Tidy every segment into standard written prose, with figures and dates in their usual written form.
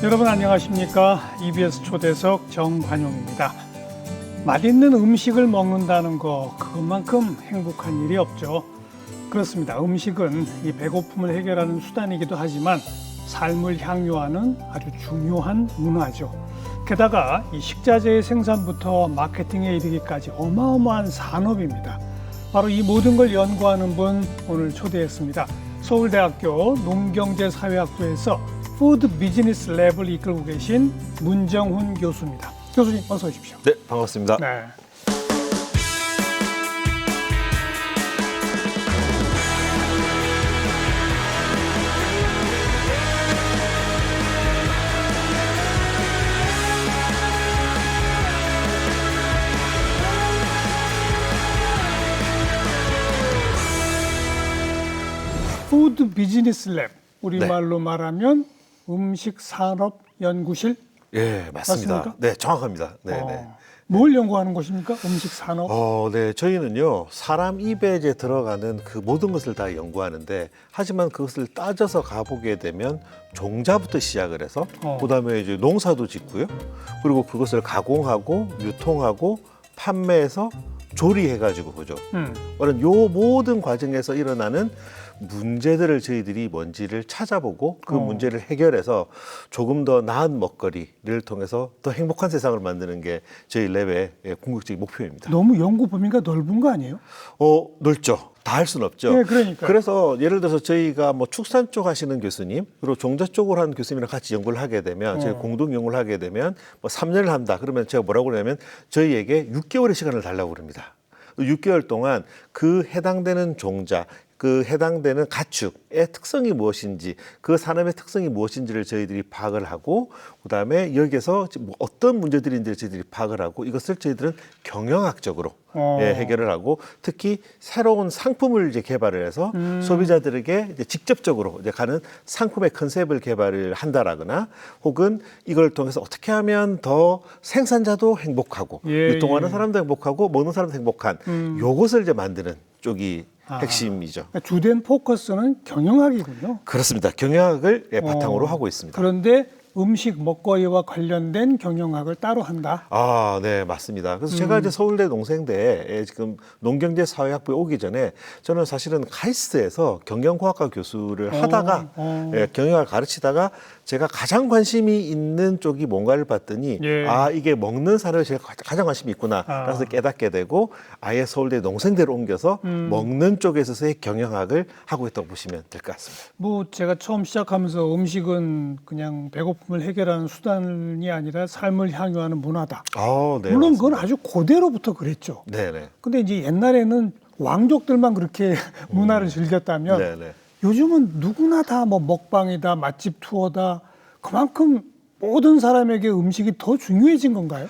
여러분 안녕하십니까? EBS 초대석 정관용입니다. 맛있는 음식을 먹는다는 거 그것만큼 행복한 일이 없죠. 그렇습니다. 음식은 이 배고픔을 해결하는 수단이기도 하지만 삶을 향유하는 아주 중요한 문화죠. 게다가 이 식자재의 생산부터 마케팅에 이르기까지 어마어마한 산업입니다. 바로 이 모든 걸 연구하는 분 오늘 초대했습니다. 서울대학교 농경제사회학부에서 푸드 비즈니스 랩을 이끌고 계신 문정훈 교수입니다. 교수님 어서 오십시오. 네, 반갑습니다. 네. 푸드 비즈니스 랩, 우리말로 말하면 음식산업연구실? 예, 맞습니다. 맞습니까? 네, 정확합니다. 네, 네. 뭘 연구하는 곳입니까? 음식산업? 네, 저희는요, 사람 입에 이제 들어가는 그 모든 것을 다 연구하는데, 하지만 그것을 따져서 가보게 되면 종자부터 시작을 해서, 그다음에 이제 농사도 짓고요, 그리고 그것을 가공하고 유통하고 판매해서 조리해가지고 보죠. 그런 요 모든 과정에서 일어나는 문제들을 저희들이 뭔지를 찾아보고 그 문제를 해결해서 조금 더 나은 먹거리를 통해서 더 행복한 세상을 만드는 게 저희 랩의 궁극적인 목표입니다. 너무 연구 범위가 넓은 거 아니에요? 넓죠. 다 할 수는 없죠. 네, 그러니까요. 그래서 예를 들어서 저희가 뭐 축산 쪽 하시는 교수님, 그리고 종자 쪽으로 하는 교수님이랑 같이 연구를 하게 되면, 저희 공동 연구를 하게 되면 뭐 3년을 한다. 그러면 제가 뭐라고 그러냐면 저희에게 6개월의 시간을 달라고 그럽니다. 6개월 동안 그 해당되는 종자, 그 해당되는 가축의 특성이 무엇인지, 그 산업의 특성이 무엇인지를 저희들이 파악을 하고, 그다음에 여기에서 뭐 어떤 문제들인지를 저희들이 파악을 하고, 이것을 저희들은 경영학적으로 해결을 하고, 특히 새로운 상품을 이제 개발을 해서 소비자들에게 이제 직접적으로 이제 가는 상품의 컨셉을 개발을 한다라거나, 혹은 이걸 통해서 어떻게 하면 더 생산자도 행복하고, 유통하는 사람도 행복하고, 먹는 사람도 행복한 요것을 이제 만드는 쪽이 핵심이죠. 그러니까 주된 포커스는 경영학이군요. 그렇습니다. 경영학을 바탕으로 하고 있습니다. 그런데 음식 먹거리와 관련된 경영학을 따로 한다. 네, 맞습니다. 그래서 제가 이제 서울대 농생대에 지금 농경제사회학부에 오기 전에 저는 사실은 카이스트에서 경영과학과 교수를 하다가 경영학을 가르치다가 제가 가장 관심이 있는 쪽이 뭔가를 봤더니 이게 먹는 산업에 제가 가장 관심이 있구나. 그래서 깨닫게 되고 아예 서울대 농생대로 옮겨서 먹는 쪽에 있어서의 경영학을 하고 있다고 보시면 될 것 같습니다. 뭐 제가 처음 시작하면서 음식은 그냥 배고픔을 해결하는 수단이 아니라 삶을 향유하는 문화다. 네, 물론 맞습니다. 그건 아주 고대로부터 그랬죠. 네네. 근데 이제 옛날에는 왕족들만 그렇게 문화를 즐겼다면 네네. 요즘은 누구나 다 뭐 먹방이다, 맛집 투어다. 그만큼 모든 사람에게 음식이 더 중요해진 건가요?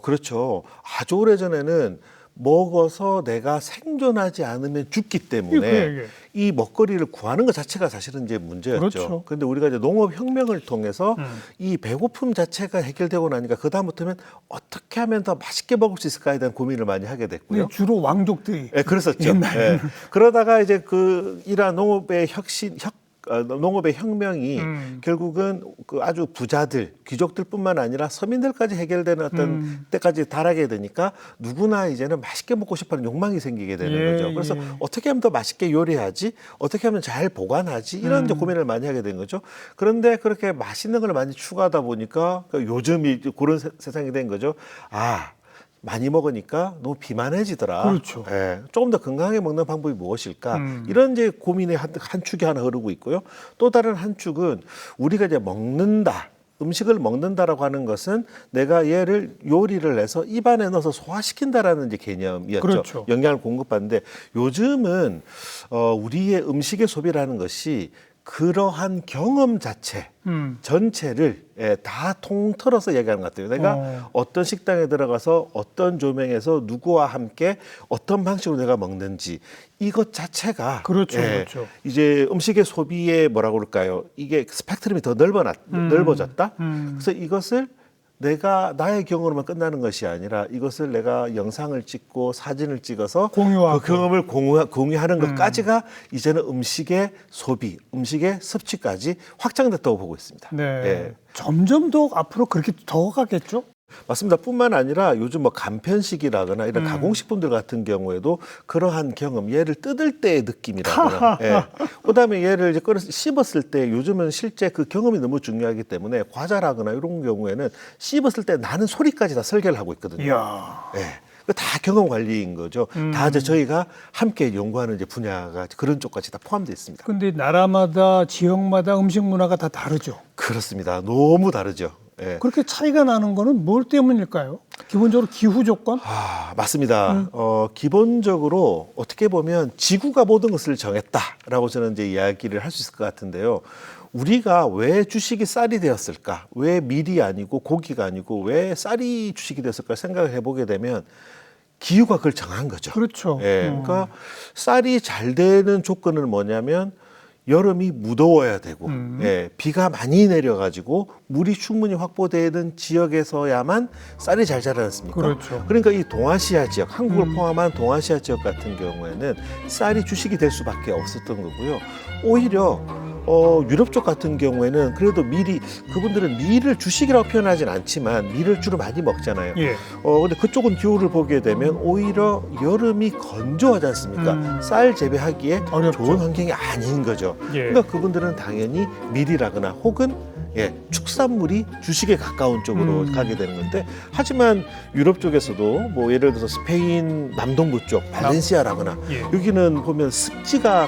그렇죠. 아주 오래전에는 먹어서 내가 생존하지 않으면 죽기 때문에 이 먹거리를 구하는 것 자체가 사실은 이제 문제였죠. 그렇죠. 그런데 우리가 이제 농업혁명을 통해서 이 배고픔 자체가 해결되고 나니까 그다음부터는 어떻게 하면 더 맛있게 먹을 수 있을까에 대한 고민을 많이 하게 됐고요. 주로 왕족들이. 그랬었죠. 그러다가 이제 이러한 농업의 혁명이 결국은 그 아주 부자들, 귀족들뿐만 아니라 서민들까지 해결되는 어떤 때까지 달하게 되니까 누구나 이제는 맛있게 먹고 싶어하는 욕망이 생기게 되는 거죠. 그래서 어떻게 하면 더 맛있게 요리하지, 어떻게 하면 잘 보관하지 이런 이제 고민을 많이 하게 된 거죠. 그런데 그렇게 맛있는 걸 많이 추구하다 보니까 요즘이 그런 세상이 된 거죠. 많이 먹으니까 너무 비만해지더라. 그렇죠. 조금 더 건강하게 먹는 방법이 무엇일까? 이런 이제 고민의 한 축이 하나 흐르고 있고요. 또 다른 한 축은 우리가 이제 먹는다. 음식을 먹는다라고 하는 것은 내가 얘를 요리를 해서 입안에 넣어서 소화시킨다라는 이제 개념이었죠. 그렇죠. 영양을 공급하는데 요즘은 우리의 음식의 소비라는 것이 그러한 경험 자체 전체를 다 통틀어서 얘기하는 것 같아요. 내가 어떤 식당에 들어가서 어떤 조명에서 누구와 함께 어떤 방식으로 내가 먹는지 이것 자체가 그렇죠. 이제 음식의 소비의 뭐라고 그럴까요? 이게 스펙트럼이 더 넓어졌다. 그래서 이것을 내가 나의 경험으로만 끝나는 것이 아니라 이것을 내가 영상을 찍고 사진을 찍어서 공유하고. 그 경험을 공유하는 것까지가 이제는 음식의 소비, 음식의 섭취까지 확장됐다고 보고 있습니다. 네. 예. 점점 더 앞으로 그렇게 더 가겠죠? 맞습니다. 뿐만 아니라 요즘 뭐 간편식이라거나 이런 가공식품들 같은 경우에도 그러한 경험, 얘를 뜯을 때의 느낌이라거나, 예. 그다음에 얘를 이제 씹었을 때 요즘은 실제 그 경험이 너무 중요하기 때문에 과자라거나 이런 경우에는 씹었을 때 나는 소리까지 다 설계를 하고 있거든요. 이야. 예. 다 경험 관리인 거죠. 다 이제 저희가 함께 연구하는 이제 분야가 그런 쪽까지 다 포함되어 있습니다. 근데 나라마다 지역마다 음식 문화가 다 다르죠. 그렇습니다. 너무 다르죠. 예. 그렇게 차이가 나는 거는 뭘 때문일까요? 기본적으로 기후 조건? 맞습니다. 기본적으로 어떻게 보면 지구가 모든 것을 정했다라고 저는 이제 이야기를 할 수 있을 것 같은데요. 우리가 왜 주식이 쌀이 되었을까? 왜 밀이 아니고 고기가 아니고 왜 쌀이 주식이 되었을까 생각을 해보게 되면 기후가 그걸 정한 거죠. 그렇죠. 예, 그러니까 쌀이 잘 되는 조건은 뭐냐면 여름이 무더워야 되고 예, 비가 많이 내려가지고 물이 충분히 확보되는 지역에서야만 쌀이 잘 자라지 않습니까? 그렇죠. 그러니까 이 동아시아 지역, 한국을 포함한 동아시아 지역 같은 경우에는 쌀이 주식이 될 수밖에 없었던 거고요. 오히려 유럽 쪽 같은 경우에는 그래도 그분들은 밀을 주식이라고 표현하진 않지만 밀을 주로 많이 먹잖아요. 예. 근데 그쪽은 기후를 보게 되면 오히려 여름이 건조하지 않습니까? 쌀 재배하기에 어렵죠. 좋은 환경이 아닌 거죠. 예. 그러니까 그분들은 당연히 밀이라거나 혹은 축산물이 주식에 가까운 쪽으로 가게 되는 건데 하지만 유럽 쪽에서도 뭐 예를 들어서 스페인 남동부 쪽 발렌시아라거나 예. 여기는 보면 습지가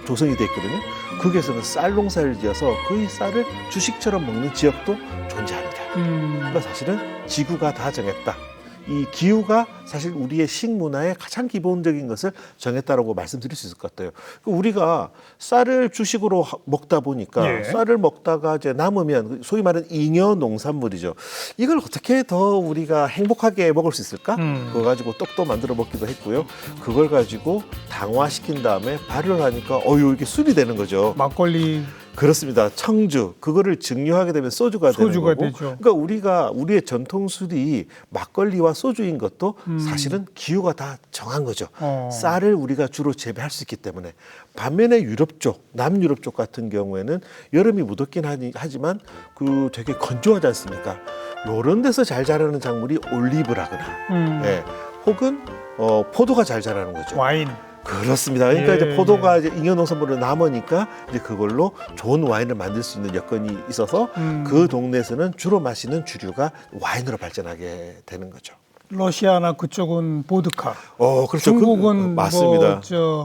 조성이 돼 있거든요. 거기에서는 쌀 농사를 지어서 그 쌀을 주식처럼 먹는 지역도 존재합니다. 그러니까 사실은 지구가 다 정했다. 이 기후가 사실 우리의 식문화의 가장 기본적인 것을 정했다라고 말씀드릴 수 있을 것 같아요. 우리가 쌀을 주식으로 먹다 보니까 예. 쌀을 먹다가 이제 남으면 소위 말하는 잉여 농산물이죠. 이걸 어떻게 더 우리가 행복하게 먹을 수 있을까? 그거 가지고 떡도 만들어 먹기도 했고요. 그걸 가지고 당화시킨 다음에 발효를 하니까 이게 술이 되는 거죠. 막걸리. 그렇습니다. 청주 그거를 증류하게 되면 소주가 되는 소주가 거고. 되죠. 그러니까 우리의 전통 술이 막걸리와 소주인 것도 사실은 기후가 다 정한 거죠. 쌀을 우리가 주로 재배할 수 있기 때문에. 반면에 유럽 쪽, 남유럽 쪽 같은 경우에는 여름이 무덥긴 하지만 그 되게 건조하지 않습니까? 요런 데서 잘 자라는 작물이 올리브라거나, 혹은 포도가 잘 자라는 거죠. 와인. 그렇습니다. 그러니까 예. 이제 포도가 이제 잉여농산물로 남으니까 이제 그걸로 좋은 와인을 만들 수 있는 여건이 있어서 그 동네에서는 주로 마시는 주류가 와인으로 발전하게 되는 거죠. 러시아나 그쪽은 보드카. 그렇죠. 중국은 맞습니다.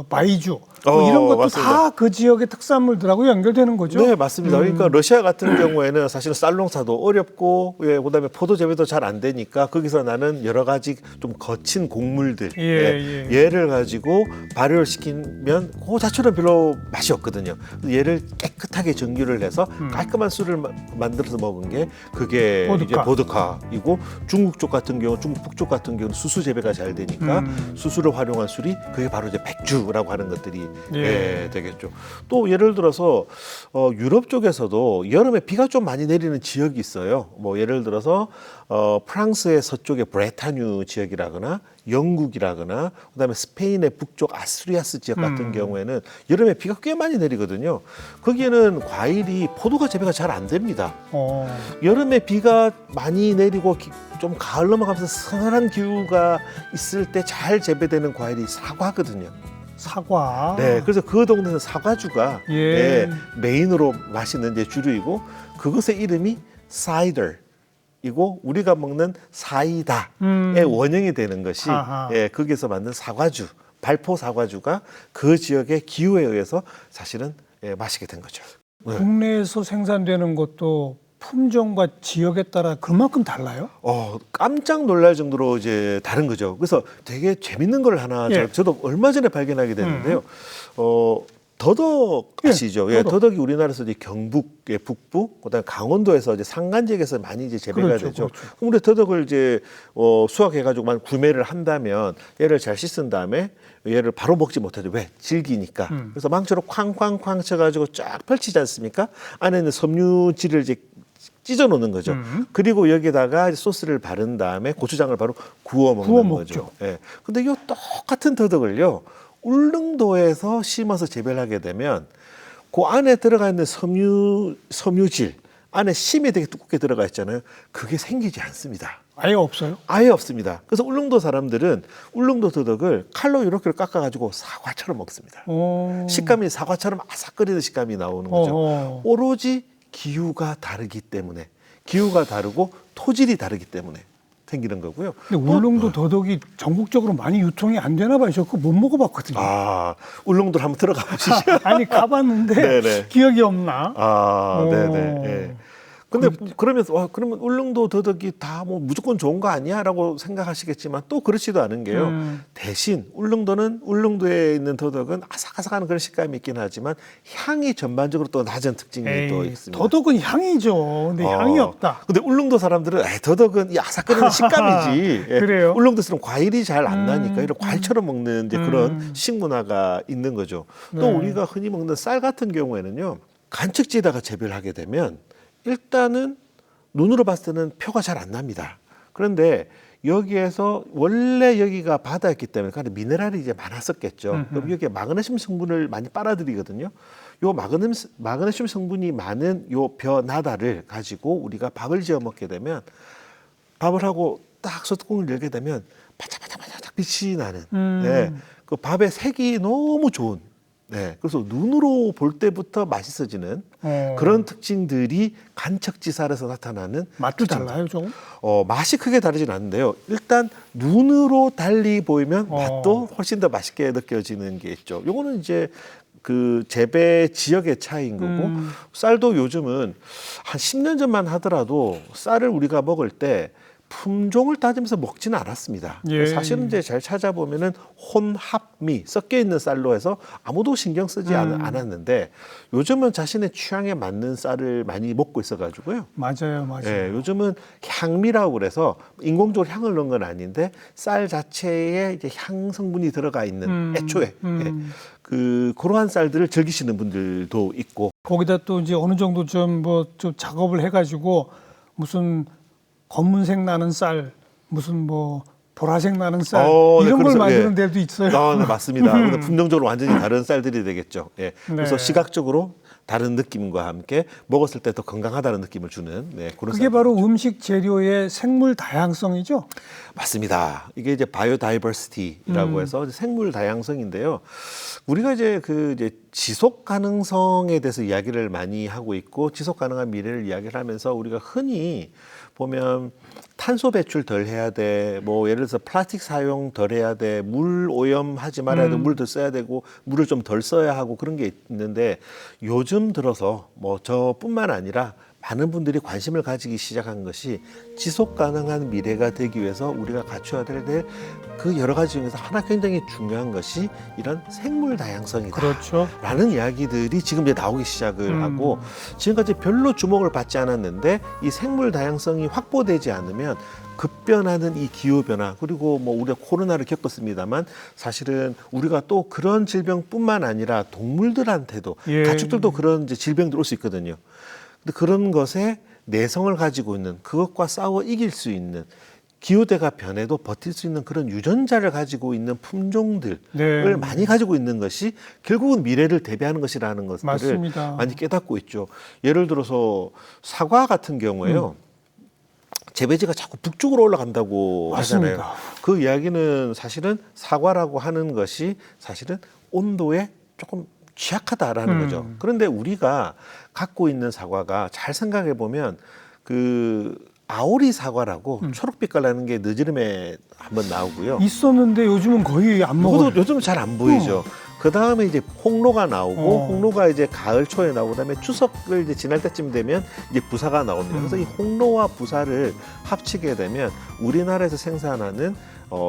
바이주. 이런 것도 맞습니다. 다 그 지역의 특산물들하고 연결되는 거죠. 네, 맞습니다. 그러니까 러시아 같은 경우에는 사실은 쌀 농사도 어렵고, 그다음에 포도 재배도 잘 안 되니까 거기서 나는 여러 가지 좀 거친 곡물들, 얘를 가지고 발효를 시키면 그 자체는 별로 맛이 없거든요. 얘를 깨끗하게 정규를 해서 깔끔한 술을 만들어서 먹은 게 그게 보드카. 이제 보드카이고, 중국 쪽 같은 경우, 중국 북쪽 같은 경우는 수수 재배가 잘 되니까 수수를 활용한 술이 그게 바로 이제 백주라고 하는 것들이 되겠죠. 또 예를 들어서 유럽 쪽에서도 여름에 비가 좀 많이 내리는 지역이 있어요. 뭐 예를 들어서 프랑스의 서쪽의 브레타뉴 지역이라거나 영국이라거나 그다음에 스페인의 북쪽 아스투리아스 지역 같은 경우에는 여름에 비가 꽤 많이 내리거든요. 거기에는 과일이 포도가 재배가 잘 안 됩니다. 여름에 비가 많이 내리고 좀 가을 넘어가면서 서늘한 기후가 있을 때 잘 재배되는 과일이 사과거든요. 사과. 네, 그래서 그 동네는 사과주가 메인으로 마시는 이제 주류이고 그것의 이름이 사이더이고 우리가 먹는 사이다의 원형이 되는 것이 거기에서 만든 사과주, 발포 사과주가 그 지역의 기후에 의해서 사실은 마시게 된 거죠. 국내에서 생산되는 것도 품종과 지역에 따라 그만큼 달라요? 깜짝 놀랄 정도로 이제 다른 거죠. 그래서 되게 재밌는 걸 하나 저도 얼마 전에 발견하게 됐는데요. 더덕 아시죠? 더덕이 우리나라에서 이제 경북의 북부, 그다음에 강원도에서 이제 산간 지역에서 많이 이제 재배가 되죠. 그런데 더덕을 이제 수확해가지고 구매를 한다면 얘를 잘 씻은 다음에 얘를 바로 먹지 못하죠. 왜? 질기니까. 그래서 망치로 쾅쾅쾅 쳐가지고 쫙 펼치지 않습니까? 안에 있는 섬유질을 이제 찢어 놓는 거죠. 그리고 여기다가 소스를 바른 다음에 고추장을 바로 구워 먹는 거죠. 예. 근데 이 똑같은 더덕을요, 울릉도에서 심어서 재배를 하게 되면 그 안에 들어가 있는 섬유질, 안에 심이 되게 두껍게 들어가 있잖아요. 그게 생기지 않습니다. 아예 없어요? 아예 없습니다. 그래서 울릉도 사람들은 울릉도 더덕을 칼로 이렇게 깎아가지고 사과처럼 먹습니다. 식감이 사과처럼 아삭거리는 식감이 나오는 거죠. 오로지 기후가 다르기 때문에, 기후가 다르고 토질이 다르기 때문에 생기는 거고요. 근데 울릉도 더덕이 전국적으로 많이 유통이 안 되나 봐요. 저 그거 못 먹어봤거든요. 아, 울릉도를 한번 들어가 보시죠. 아니 가봤는데 네네. 기억이 없나? 아, 네네. 예. 근데 그러면서 와, 그러면 울릉도 더덕이 다 뭐 무조건 좋은 거 아니야라고 생각하시겠지만 또 그렇지도 않은 게요. 대신 울릉도는 울릉도에 있는 더덕은 아삭아삭한 그런 식감이 있긴 하지만 향이 전반적으로 또 낮은 특징이 또 있습니다. 더덕은 향이죠. 근데 향이 없다. 근데 울릉도 사람들은 더덕은 이 아삭거리는 식감이지. 예. 그래요? 울릉도처럼 과일이 잘 안 나니까 이런 과일처럼 먹는 이제 그런 식문화가 있는 거죠. 또 우리가 흔히 먹는 쌀 같은 경우에는요, 간척지에다가 재배를 하게 되면 일단은 눈으로 봤을 때는 표가 잘 안 납니다. 그런데 여기에서 원래 여기가 바다였기 때문에 그러니까 미네랄이 이제 많았었겠죠. 그럼 여기에 마그네슘 성분을 많이 빨아들이거든요. 요 마그네슘 성분이 많은 요 벼나다를 가지고 우리가 밥을 지어 먹게 되면, 밥을 하고 딱 소뚜껑을 열게 되면 바짝바짝바짝 빛이 나는, 네, 그 밥의 색이 너무 좋은, 네, 그래서 눈으로 볼 때부터 맛있어지는 그런 특징들이 간척지살에서 나타나는 맛도 달라요, 조금? 맛이 크게 다르진 않는데요. 일단 눈으로 달리 보이면 맛도 훨씬 더 맛있게 느껴지는 게 있죠. 요거는 이제 그 재배 지역의 차이인 거고, 쌀도 요즘은 한 10년 전만 하더라도 쌀을 우리가 먹을 때 품종을 따지면서 먹지는 않았습니다. 예. 사실은 이제 잘 찾아보면은 혼합미 섞여 있는 쌀로 해서 아무도 신경 쓰지 않았는데, 요즘은 자신의 취향에 맞는 쌀을 많이 먹고 있어가지고요. 맞아요. 예, 요즘은 향미라고 그래서 인공적으로 향을 넣은 건 아닌데 쌀 자체에 이제 향 성분이 들어가 있는 애초에 예, 그러한 쌀들을 즐기시는 분들도 있고, 거기다 또 이제 어느 정도 좀 작업을 해가지고 무슨 검은색 나는 쌀, 무슨 뭐 보라색 나는 쌀 이런 걸 그래서, 만드는 데도 있어요. 네, 맞습니다. 근데 품종적으로 완전히 다른 쌀들이 되겠죠. 예. 그래서 시각적으로 다른 느낌과 함께 먹었을 때 더 건강하다는 느낌을 주는, 네, 그런 그게 바로 음식 재료의 생물 다양성이죠. 맞습니다. 이게 이제 바이오다이버시티라고 해서 생물 다양성인데요. 우리가 이제 지속 가능성에 대해서 이야기를 많이 하고 있고, 지속 가능한 미래를 이야기를 하면서 우리가 흔히 보면 탄소 배출 덜 해야 돼, 뭐 예를 들어서 플라스틱 사용 덜 해야 돼, 물 오염하지 말아야 돼, 물 더 써야 되고 물을 좀 덜 써야 하고 그런 게 있는데, 요즘 들어서 뭐 저뿐만 아니라 많은 분들이 관심을 가지기 시작한 것이 지속 가능한 미래가 되기 위해서 우리가 갖춰야 될 그 여러 가지 중에서 하나 굉장히 중요한 것이 이런 생물 다양성이다. 그렇죠. 라는 이야기들이 지금 이제 나오기 시작을 하고, 지금까지 별로 주목을 받지 않았는데 이 생물 다양성이 확보되지 않으면 급변하는 이 기후 변화, 그리고 뭐 우리가 코로나를 겪었습니다만 사실은 우리가 또 그런 질병뿐만 아니라 동물들한테도, 가축들도 그런 이제 질병들 올 수 있거든요. 근데 그런 것에 내성을 가지고 있는, 그것과 싸워 이길 수 있는, 기후대가 변해도 버틸 수 있는 그런 유전자를 가지고 있는 품종들을 많이 가지고 있는 것이 결국은 미래를 대비하는 것이라는 것들을 맞습니다. 많이 깨닫고 있죠. 예를 들어서 사과 같은 경우에요. 재배지가 자꾸 북쪽으로 올라간다고 하잖아요. 맞습니다. 그 이야기는 사실은 사과라고 하는 것이 사실은 온도에 조금 취약하다라는 거죠. 그런데 우리가 갖고 있는 사과가 잘 생각해 보면 아오리 사과라고 초록빛깔 나는 게 늦으름에 한번 나오고요. 있었는데 요즘은 거의 안 먹어요. 요즘 잘 안 보이죠. 그 다음에 이제 홍로가 나오고, 홍로가 이제 가을 초에 나오고, 그다음에 추석을 이제 지날 때쯤 되면 이제 부사가 나옵니다. 그래서 이 홍로와 부사를 합치게 되면 우리나라에서 생산하는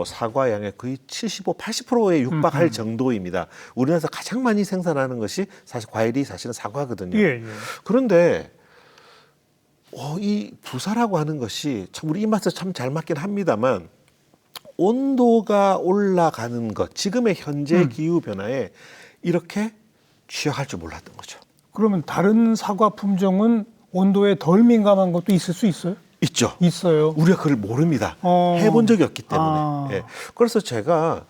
사과 양의 거의 75, 80%에 육박할 정도입니다. 우리나라에서 가장 많이 생산하는 것이 사실 과일이 사실은 사과거든요. 그런데 이 부사라고 하는 것이 참 우리 입맛에 참 잘 맞긴 합니다만, 온도가 올라가는 것, 지금의 현재 기후 변화에 이렇게 취약할 줄 몰랐던 거죠. 그러면 다른 사과 품종은 온도에 덜 민감한 것도 있을 수 있어요? 있죠. 있어요. 우리가 그걸 모릅니다. 해본 적이 없기 때문에. 예. 그래서 제가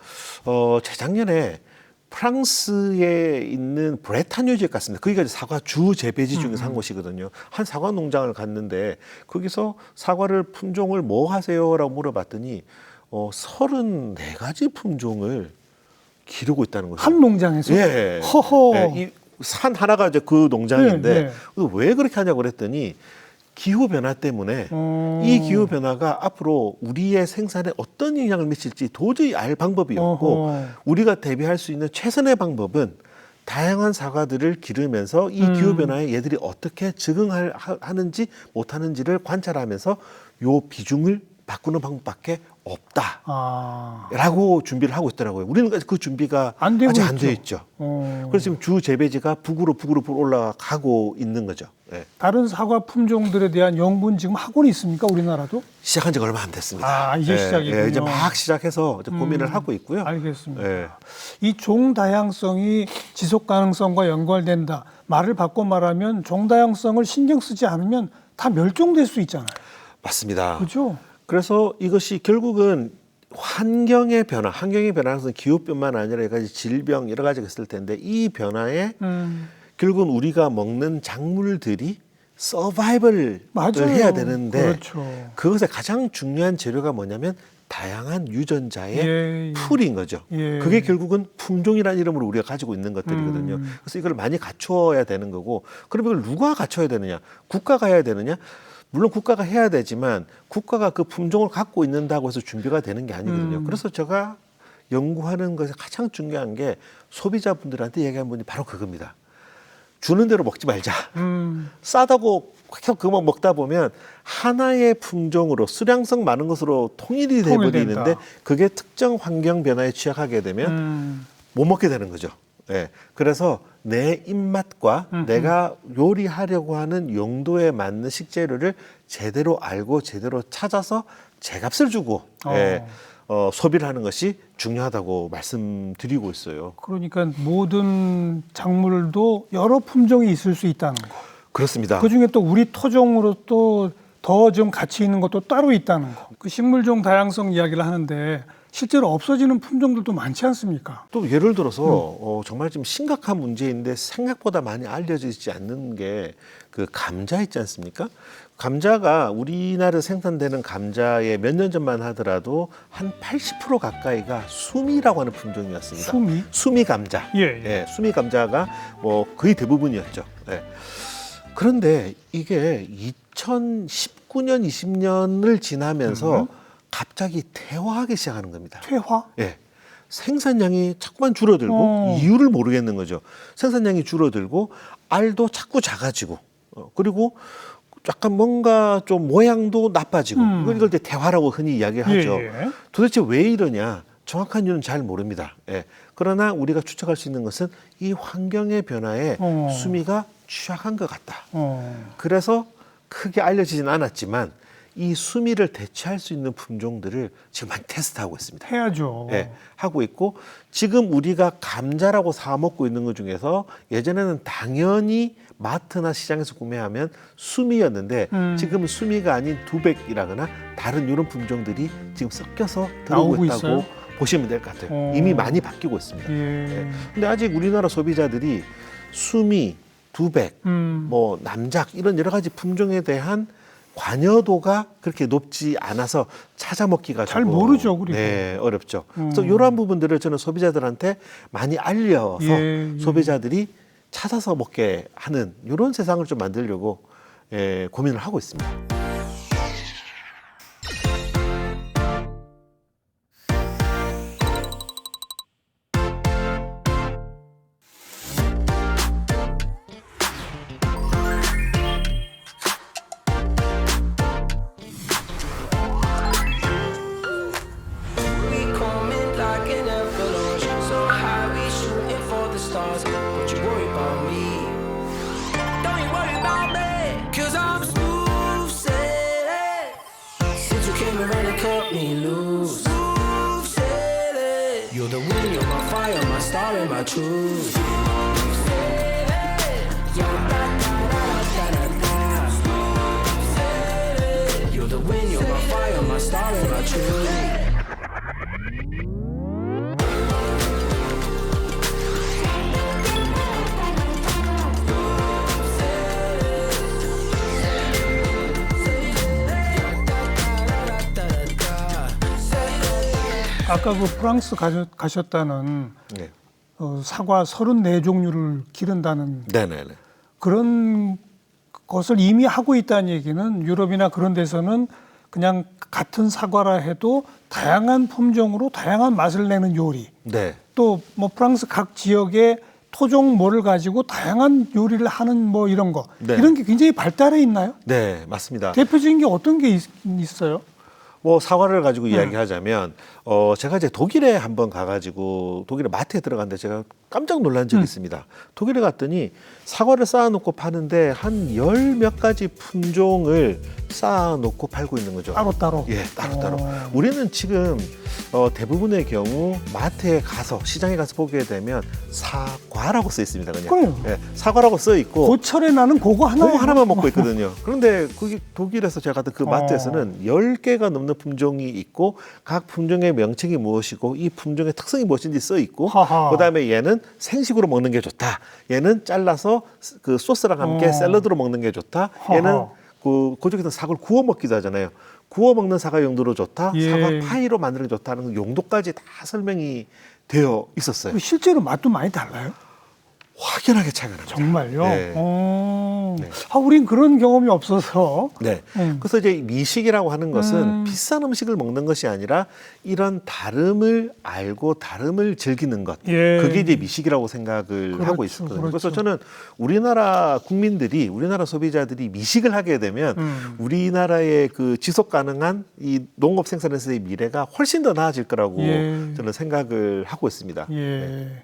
재작년에 프랑스에 있는 브레타뉴 지역 갔습니다. 거기가 사과 주 재배지 중에서 한 곳이거든요. 한 사과 농장을 갔는데 거기서 사과를 품종을 뭐 하세요라고 물어봤더니 34가지 품종을 기르고 있다는 거죠. 한 농장에서? 예. 허허. 예. 이 산 하나가 이제 그 농장인데 네, 네. 왜 그렇게 하냐고 그랬더니 기후 변화 때문에 이 기후 변화가 앞으로 우리의 생산에 어떤 영향을 미칠지 도저히 알 방법이 없고 우리가 대비할 수 있는 최선의 방법은 다양한 사과들을 기르면서 이 기후 변화에 얘들이 어떻게 적응하는지 못하는지를 관찰하면서 요 비중을 바꾸는 방법밖에 없다라고 준비를 하고 있더라고요. 우리는 그 준비가 아직 안 돼 있죠. 그래서 지금 주 재배지가 북으로 올라가고 있는 거죠. 네. 다른 사과 품종들에 대한 연구는 지금 하고는 있습니까? 우리나라도? 시작한 지가 얼마 안 됐습니다. 이제 시작이군요. 이제 막 시작해서 이제 고민을 하고 있고요. 알겠습니다. 네. 이 종다양성이 지속 가능성과 연관된다. 말을 바꿔 말하면 종다양성을 신경 쓰지 않으면 다 멸종될 수 있잖아요. 맞습니다. 그렇죠? 그래서 이것이 결국은 환경의 변화라는 것은 기후뿐만 아니라 여러 가지 질병 여러 가지가 있을 텐데 이 변화에 결국은 우리가 먹는 작물들이 서바이벌을 해야 되는데 그렇죠. 그것의 가장 중요한 재료가 뭐냐면 다양한 유전자의 풀인 거죠. 그게 결국은 품종이라는 이름으로 우리가 가지고 있는 것들이거든요. 그래서 이걸 많이 갖추어야 되는 거고 그럼 이걸 누가 갖춰야 되느냐? 국가가 해야 되느냐? 물론 국가가 해야 되지만 국가가 그 품종을 갖고 있는다고 해서 준비가 되는 게 아니거든요. 그래서 제가 연구하는 것에 가장 중요한 게 소비자분들한테 얘기한 분이 바로 그겁니다. 주는 대로 먹지 말자. 싸다고 계속 그만 먹다 보면 하나의 품종으로 수량성 많은 것으로 통일이 돼버리는데 그게 특정 환경 변화에 취약하게 되면 못 먹게 되는 거죠. 예. 그래서 내 입맛과 내가 요리하려고 하는 용도에 맞는 식재료를 제대로 알고 제대로 찾아서 제값을 주고 소비를 하는 것이 중요하다고 말씀드리고 있어요. 그러니까 모든 작물도 여러 품종이 있을 수 있다는 거. 그렇습니다. 그중에 또 우리 토종으로 또 더 좀 가치 있는 것도 따로 있다는 거. 그 식물종 다양성 이야기를 하는데 실제로 없어지는 품종들도 많지 않습니까? 또 예를 들어서 정말 좀 심각한 문제인데 생각보다 많이 알려지지 않는 게 그 감자 있지 않습니까? 감자가 우리나라에 생산되는 감자의 몇 년 전만 하더라도 한 80% 가까이가 수미라고 하는 품종이었습니다. 수미? 수미 감자. 예. 수미 감자가 뭐 거의 대부분이었죠. 예. 그런데 이게 2019년, 20년을 지나면서 갑자기 퇴화하기 시작하는 겁니다. 퇴화? 예. 생산량이 자꾸만 줄어들고 이유를 모르겠는 거죠. 생산량이 줄어들고 알도 자꾸 작아지고 그리고 약간 뭔가 좀 모양도 나빠지고 이걸 이제 퇴화라고 흔히 이야기하죠. 도대체 왜 이러냐? 정확한 이유는 잘 모릅니다. 예. 그러나 우리가 추측할 수 있는 것은 이 환경의 변화에 수미가 취약한 것 같다. 그래서 크게 알려지진 않았지만 이 수미를 대체할 수 있는 품종들을 지금 많이 테스트하고 있습니다. 해야죠. 네, 하고 있고 지금 우리가 감자라고 사 먹고 있는 것 중에서 예전에는 당연히 마트나 시장에서 구매하면 수미였는데 지금은 수미가 아닌 두백이라거나 다른 이런 품종들이 지금 섞여서 들어오고 있다고 있어요? 보시면 될 것 같아요. 이미 많이 바뀌고 있습니다. 근데 아직 우리나라 소비자들이 수미, 두백, 뭐 남작 이런 여러 가지 품종에 대한 관여도가 그렇게 높지 않아서 찾아 먹기가 잘 모르죠, 그리고. 네, 어렵죠. 그래서 이러한 부분들을 저는 소비자들한테 많이 알려서 소비자들이 찾아서 먹게 하는 이런 세상을 좀 만들려고 고민을 하고 있습니다. You're the wind, you're my fire, my star and my truth. star in my tree. 아까 그 프랑스 가셨다는 네. 사과 34종류를 기른다는 네네네. 그런 것을 이미 하고 있다는 얘기는 유럽이나 그런 데서는 그냥 같은 사과라 해도 다양한 품종으로 다양한 맛을 내는 요리, 네. 또 뭐 프랑스 각 지역의 토종 뭐를 가지고 다양한 요리를 하는 뭐 이런 거, 네. 이런 게 굉장히 발달해 있나요? 네, 맞습니다. 대표적인 게 어떤 게 있어요? 뭐 사과를 가지고 이야기하자면 제가 이제 독일에 한번 가가지고 독일의 마트에 들어갔는데 제가 깜짝 놀란 적이 있습니다. 독일에 갔더니 사과를 쌓아놓고 파는데 한 10몇 가지 품종을 쌓아놓고 팔고 있는 거죠. 따로따로? 예, 따로따로. 우리는 지금 대부분의 경우 마트에 가서 시장에 가서 보게 되면 사과라고 써 있습니다. 그냥. 그래요. 예, 사과라고 써 있고 고철에 나는 그거 하나만 먹고 있거든요. 그런데 거기 독일에서 제가 갔던 그 마트에서는 10개가 넘는 품종이 있고 각 품종의 명칭이 무엇이고 이 품종의 특성이 무엇인지 써 있고 하하. 그다음에 얘는 생식으로 먹는 게 좋다. 얘는 잘라서 그 소스랑 함께 샐러드로 먹는 게 좋다. 얘는 그쪽에서 사과를 구워 먹기도 하잖아요. 구워 먹는 사과 용도로 좋다. 예. 사과 파이로 만드는 게 좋다는 용도까지 다 설명이 되어 있었어요. 실제로 맛도 많이 달라요? 확연하게 차이가 납니다. 정말요? 네. 네. 우린 그런 경험이 없어서. 네. 그래서 이제 미식이라고 하는 것은 비싼 음식을 먹는 것이 아니라 이런 다름을 알고 다름을 즐기는 것. 예. 그게 이제 미식이라고 생각을 그렇죠, 하고 있거든요. 그렇죠. 그래서 저는 우리나라 국민들이, 우리나라 소비자들이 미식을 하게 되면 우리나라의 그 지속 가능한 이 농업 생산에서의 미래가 훨씬 더 나아질 거라고 예. 저는 생각을 하고 있습니다. 예. 네.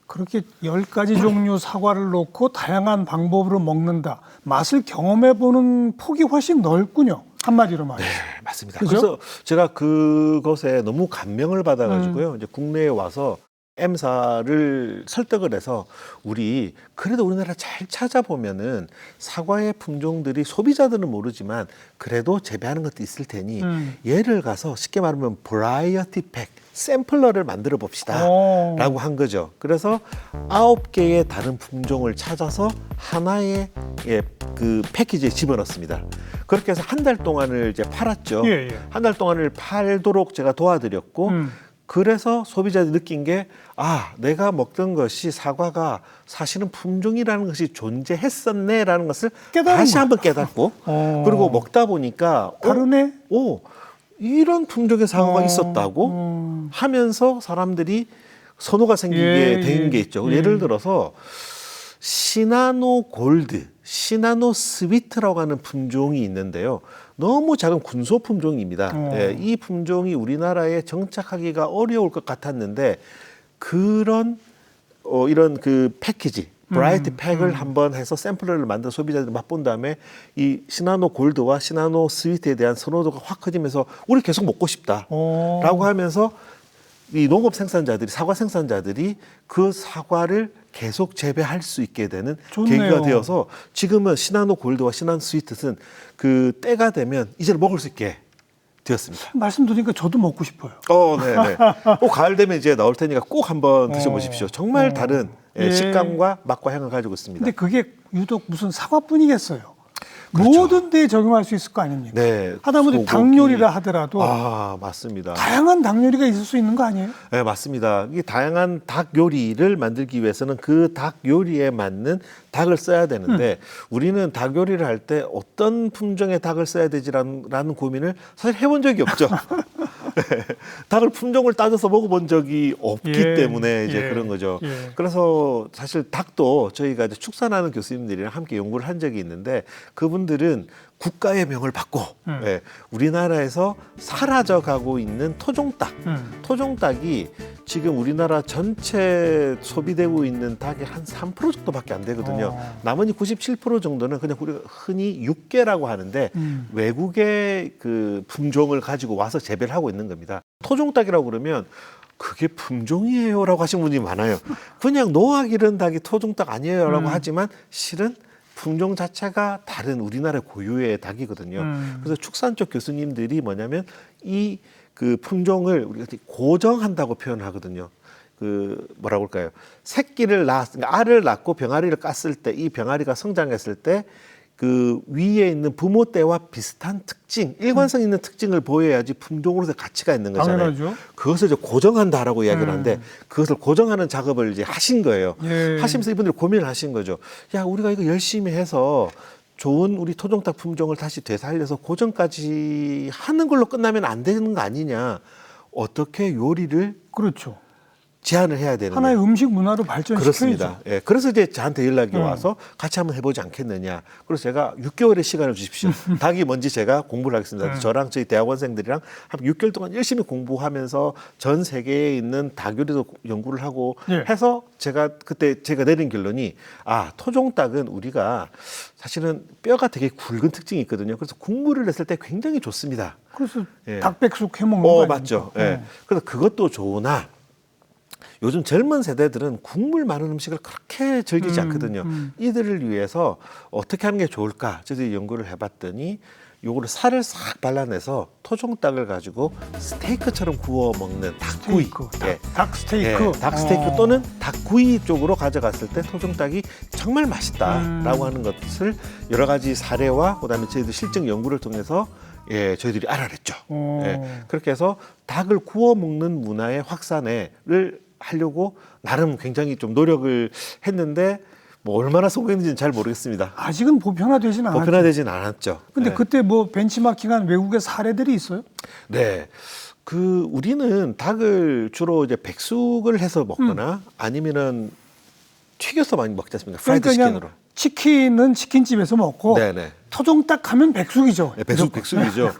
그렇게 10가지 종류 사과를 넣고 다양한 방법으로 먹는다. 맛을 경험해보는 폭이 훨씬 넓군요. 한마디로 말해서. 네, 맞습니다. 그죠? 그래서 제가 그것에 너무 감명을 받아가지고요. 이제 국내에 와서 M사를 설득을 해서 그래도 우리나라 잘 찾아보면은 사과의 품종들이 소비자들은 모르지만 그래도 재배하는 것도 있을 테니 얘를 가서 쉽게 말하면 버라이어티 팩, 샘플러를 만들어 봅시다 라고 한 거죠. 그래서 9개의 다른 품종을 찾아서 하나의 그 패키지에 집어넣습니다. 그렇게 해서 한 달 동안을 이제 팔았죠. 예, 예. 한 달 동안을 팔도록 제가 도와드렸고 그래서 소비자들이 느낀 게 내가 먹던 것이 사과가 사실은 품종이라는 것이 존재했었네라는 것을 다시 한번 깨닫고 그리고 먹다 보니까 다르네? 이런 품종의 사과가 있었다고 하면서 사람들이 선호가 생기게 된 게 있죠. 예를 들어서 시나노 골드, 시나노 스위트라고 하는 품종이 있는데요. 너무 작은 군소 품종입니다. 예, 이 품종이 우리나라에 정착하기가 어려울 것 같았는데 그런 이런 그 패키지, 브라이티 팩을 한번 해서 샘플을 만든 소비자들이 맛본 다음에 이 시나노 골드와 시나노 스위트에 대한 선호도가 확 커지면서 우리 계속 먹고 싶다라고 하면서 이 농업 생산자들이, 사과 생산자들이 그 사과를 계속 재배할 수 있게 되는 좋네요. 계기가 되어서 지금은 시나노 골드와 시나노 스위트는 그 때가 되면 이제 먹을 수 있게 되었습니다. 말씀 들으니까 저도 먹고 싶어요. 네네. 꼭 가을 되면 이제 나올 테니까 꼭 한번 드셔보십시오. 정말 다른 식감과 맛과 향을 가지고 있습니다. 근데 그게 유독 무슨 사과뿐이겠어요. 모든 데에 적용할 수 있을 거 아닙니까? 네. 하다못해 소고기. 닭 요리라 하더라도 맞습니다. 다양한 닭 요리가 있을 수 있는 거 아니에요? 네, 맞습니다. 이 다양한 닭 요리를 만들기 위해서는 그 닭 요리에 맞는 닭을 써야 되는데 우리는 닭 요리를 할 때 어떤 품종의 닭을 써야 되지라는 고민을 사실 해본 적이 없죠. 닭을 품종을 따져서 먹어본 적이 없기 때문에 이제 그런 거죠. 그래서 사실 닭도 저희가 이제 축산하는 교수님들이랑 함께 연구를 한 적이 있는데 그분들은 국가의 명을 받고 우리나라에서 사라져가고 있는 토종닭, 토종닭이 지금 우리나라 전체 소비되고 있는 닭의 한 3% 정도밖에 안 되거든요. 나머지 97% 정도는 그냥 우리가 흔히 육계라고 하는데 외국의 그 품종을 가지고 와서 재배를 하고 있는 겁니다. 토종닭이라고 그러면 그게 품종이에요라고 하시는 분이 많아요. 그냥 노아 기른 닭이 토종닭 아니에요라고 하지만 실은 품종 자체가 다른 우리나라 고유의 닭이거든요. 그래서 축산 쪽 교수님들이 뭐냐면 이 그 품종을 우리가 고정한다고 표현하거든요. 그 뭐라고 할까요? 새끼를 그러니까 알을 낳고 병아리를 깠을 때 이 병아리가 성장했을 때 그 위에 있는 부모 때와 비슷한 특징, 일관성 있는 특징을 보여야지 품종으로서 가치가 있는 거잖아요. 당연하죠. 그것을 이제 고정한다라고 이야기를 하는데 그것을 고정하는 작업을 이제 하신 거예요. 예. 하시면서 이분들이 고민을 하신 거죠. 야, 우리가 이거 열심히 해서 좋은 우리 토종닭 품종을 다시 되살려서 고정까지 하는 걸로 끝나면 안 되는 거 아니냐. 어떻게 요리를 그렇죠. 제한을 해야 되느냐. 하나의 음식 문화로 발전시켜야죠. 그렇습니다. 예, 그래서 이제 저한테 연락이 와서 같이 한번 해보지 않겠느냐. 그래서 제가 6개월의 시간을 주십시오. 닭이 뭔지 제가 공부를 하겠습니다. 저랑 저희 대학원생들이랑 한 6개월 동안 열심히 공부하면서 전 세계에 있는 닭 요리도 연구를 하고 예. 해서 제가 그때 제가 내린 결론이 토종닭은 우리가 사실은 뼈가 되게 굵은 특징이 있거든요. 그래서 국물을 냈을 때 굉장히 좋습니다. 그래서 예. 닭백숙 해 먹는 거 아닙니까? 맞죠. 예. 그래서 그것도 좋으나 요즘 젊은 세대들은 국물 많은 음식을 그렇게 즐기지 않거든요. 이들을 위해서 어떻게 하는 게 좋을까? 저희들이 연구를 해봤더니 요거를 살을 싹 발라내서 토종닭을 가지고 스테이크처럼 구워 먹는 닭구이. 스테이크, 예. 닭 스테이크. 닭 스테이크 또는 닭구이 쪽으로 가져갔을 때 토종닭이 정말 맛있다라고 하는 것을 여러 가지 사례와 그다음에 저희들 실증 연구를 통해서 저희들이 알아냈죠. 그렇게 해서 닭을 구워 먹는 문화의 확산을 하려고 나름 굉장히 좀 노력을 했는데 뭐 얼마나 성공했는지는 잘 모르겠습니다. 아직은 보편화되지는 않았죠. 보편화되진 않았죠. 근데 네. 그때 뭐 벤치마킹한 외국의 사례들이 있어요? 네. 우리는 닭을 주로 이제 백숙을 해서 먹거나 아니면은 튀겨서 많이 먹지 않습니까? 프라이드 그러니까 치킨으로. 그냥 치킨은 치킨집에서 먹고 네네. 토종닭 하면 백숙이죠. 네, 백숙이죠.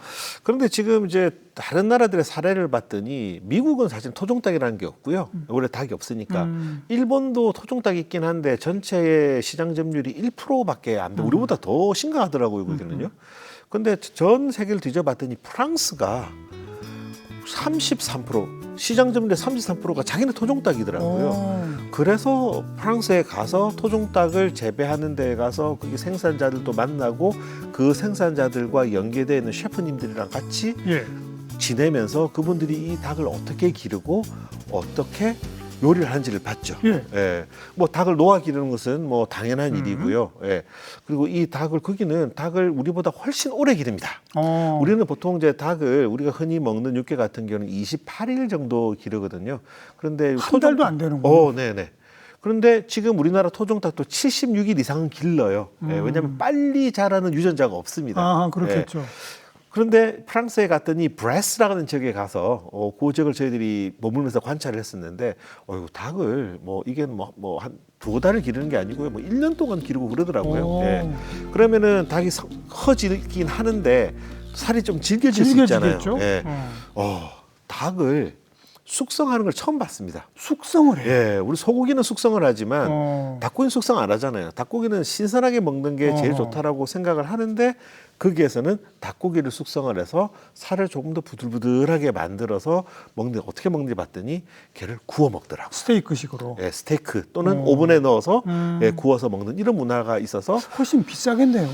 그런데 지금 이제 다른 나라들의 사례를 봤더니 미국은 사실 토종닭이라는 게 없고요. 원래 닭이 없으니까. 일본도 토종닭이 있긴 한데 전체의 시장 점유율이 1%밖에 안 돼. 우리보다 더 심각하더라고요, 거기는요. 그런데 전 세계를 뒤져봤더니 프랑스가 33% 시장 점유율의 33%가 자기네 토종닭이더라고요. 그래서 프랑스에 가서 토종닭을 재배하는 데에 가서 거기 생산자들도 만나고 그 생산자들과 연계되어 있는 셰프님들이랑 같이 예. 지내면서 그분들이 이 닭을 어떻게 기르고 어떻게 요리를 하는지를 봤죠. 예. 뭐 닭을 놓아 기르는 것은 뭐 당연한 일이고요. 그리고 이 거기는 닭을 우리보다 훨씬 오래 기릅니다. 우리는 보통 이제 닭을 우리가 흔히 먹는 육개 같은 경우는 28일 정도 기르거든요. 그런데 한 달도 안 되는군요. 네네. 그런데 지금 우리나라 토종닭도 76일 이상은 길러요. 왜냐하면 빨리 자라는 유전자가 없습니다. 그렇겠죠. 그런데 프랑스에 갔더니 브레스라는 지역에 가서 그 지역을 저희들이 머물면서 관찰을 했었는데 닭을 이게 한 2달을 기르는 게 아니고요. 1년 동안 기르고 그러더라고요. 그러면은 닭이 커지긴 하는데 살이 좀 질겨질 수 있잖아요. 닭을 숙성하는 걸 처음 봤습니다. 숙성을 해요? 우리 소고기는 숙성을 하지만 닭고기는 숙성 안 하잖아요. 닭고기는 신선하게 먹는 게 제일 좋다라고 생각을 하는데 거기에서는 닭고기를 숙성을 해서 살을 조금 더 부들부들하게 만들어서 어떻게 먹는지 봤더니 걔를 구워 먹더라고요. 스테이크식으로. 스테이크 또는 오븐에 넣어서 구워서 먹는 이런 문화가 있어서 훨씬 비싸겠네요.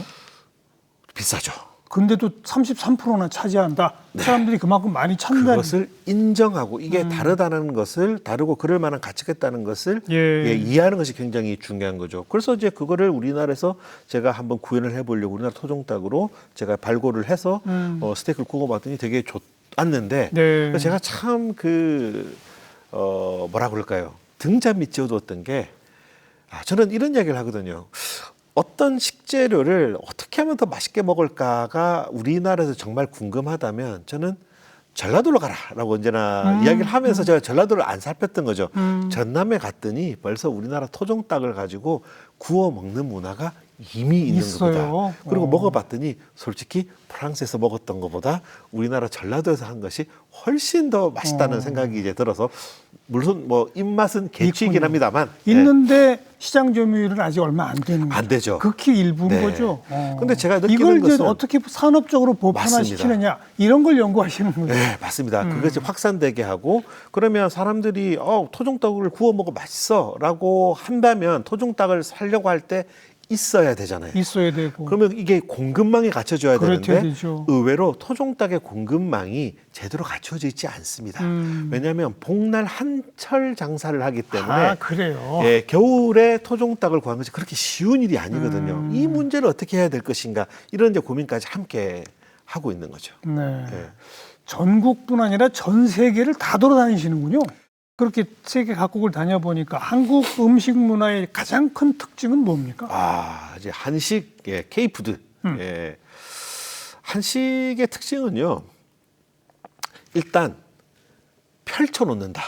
비싸죠. 근데도 33%나 차지한다. 사람들이 그만큼 많이 찾는다는. 그것을 인정하고 이게 다르다는 것을 다르고 그럴 만한 가치가 있다는 것을 이해하는 것이 굉장히 중요한 거죠. 그래서 이제 그거를 우리나라에서 제가 한번 구현을 해보려고 우리나라 토종닭으로 제가 발굴을 해서 스테이크를 구워봤더니 되게 좋았는데 그래서 제가 참 뭐라 그럴까요? 등잔 밑 지어두었던 게 저는 이런 이야기를 하거든요. 어떤 식재료를 어떻게 하면 더 맛있게 먹을까가 우리나라에서 정말 궁금하다면 저는 전라도로 가라라고 언제나 이야기를 하면서 제가 전라도를 안 살폈던 거죠. 전남에 갔더니 벌써 우리나라 토종닭을 가지고 구워 먹는 문화가 이미 있는 겁니다. 그리고 먹어봤더니 솔직히 프랑스에서 먹었던 것보다 우리나라 전라도에서 한 것이 훨씬 더 맛있다는 생각이 이제 들어서 물론 입맛은 개취이긴 합니다만 있는데 시장 점유율은 아직 얼마 안 되는 거죠. 안 되죠. 극히 일부인 거죠. 근데 제가 느끼는 이걸 이제 것은 어떻게 산업적으로 보편화시키느냐 이런 걸 연구하시는 거죠. 네, 맞습니다. 그것이 확산되게 하고 그러면 사람들이 토종닭을 구워 먹어 맛있어라고 한다면 토종닭을 살려고 할 때 있어야 되잖아요. 있어야 되고. 그러면 이게 공급망이 갖춰져야 그렇죠, 되는데 되죠. 의외로 토종닭의 공급망이 제대로 갖춰져 있지 않습니다. 왜냐하면 복날 한철 장사를 하기 때문에 아, 그래요. 예, 겨울에 토종닭을 구하는 것이 그렇게 쉬운 일이 아니거든요. 이 문제를 어떻게 해야 될 것인가 이런 이제 고민까지 함께 하고 있는 거죠. 네. 예. 전국뿐 아니라 전 세계를 다 돌아다니시는군요. 그렇게 세계 각국을 다녀보니까 한국 음식 문화의 가장 큰 특징은 뭡니까? 아, 이제 한식, 예, K푸드. 예. 한식의 특징은요, 일단 펼쳐놓는다.